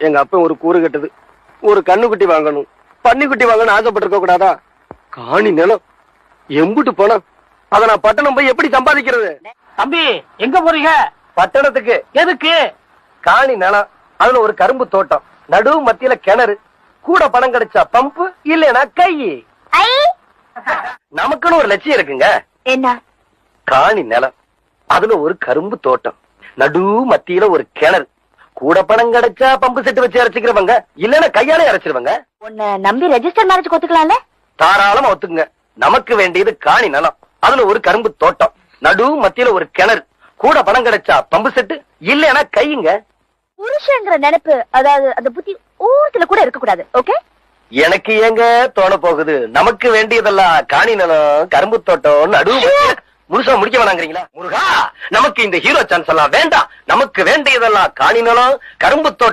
எங்க அப்ப ஒரு கூறு கட்டுது, ஒரு கண்ணுக்குட்டி வாங்கணும், பன்னிக்குட்டி வாங்கணும் ஆசைப்பட்டிருக்க கூடாதா? காணி நிலம் எம்புட்டு பணம், அத நான் பட்டணம் போய் எப்படி சம்பாதிக்கிறது? தம்பி எங்க போறீங்க? பட்டணத்துக்கு. எதுக்கு? காணி நிலம், அதுல ஒரு கரும்பு தோட்டம், நடு மத்தியில கிணறு, கூட பணம் கிடைச்சா பம்பு, இல்லைன்னா கை. நமக்குன்னு ஒரு லட்சியம் இருக்குங்க. என்ன? காணி நிலம், அதுல ஒரு கரும்பு தோட்டம், நடு மத்தியில ஒரு கிணறு, கூட பணம் கிடைச்சா பம்பு செட்டு வச்சு அரைச்சிக்கிறவங்க, இல்லன்னா கையாலே அரைச்சிருவாங்க. உன்னை நம்பி ரெஜிஸ்டர் மேரேஜ் ஒத்துக்கலாம்ல? தாராளமா ஒத்துக்குங்க. நமக்கு வேண்டியது காணி நிலம், அதுல ஒரு கரும்பு தோட்டம், நடு மத்தியில ஒரு கிணறு, கூட பணம் கிடைச்சா பம்பு செட்டு, இல்லன்னா கையுங்க. புருஷங்கிற நினைப்பு, அதாவது அந்த புத்தி ஊர்ல கூட இருக்க கூடாது. ஓகே? எனக்கு ஏங்க தோண போகுது? நமக்கு வேண்டியதெல்லாம் காணி நிலம், கரும்பு தோட்டம், நடு முழுசா முடிக்க வேணாங்கிறீங்களா? முருகா, நமக்கு இந்த ஹீரோ சான்ஸ் எல்லாம் வேண்டாம். நமக்கு வேண்டியதெல்லாம் காணி நிலம், கரும்பு தோட்டம்.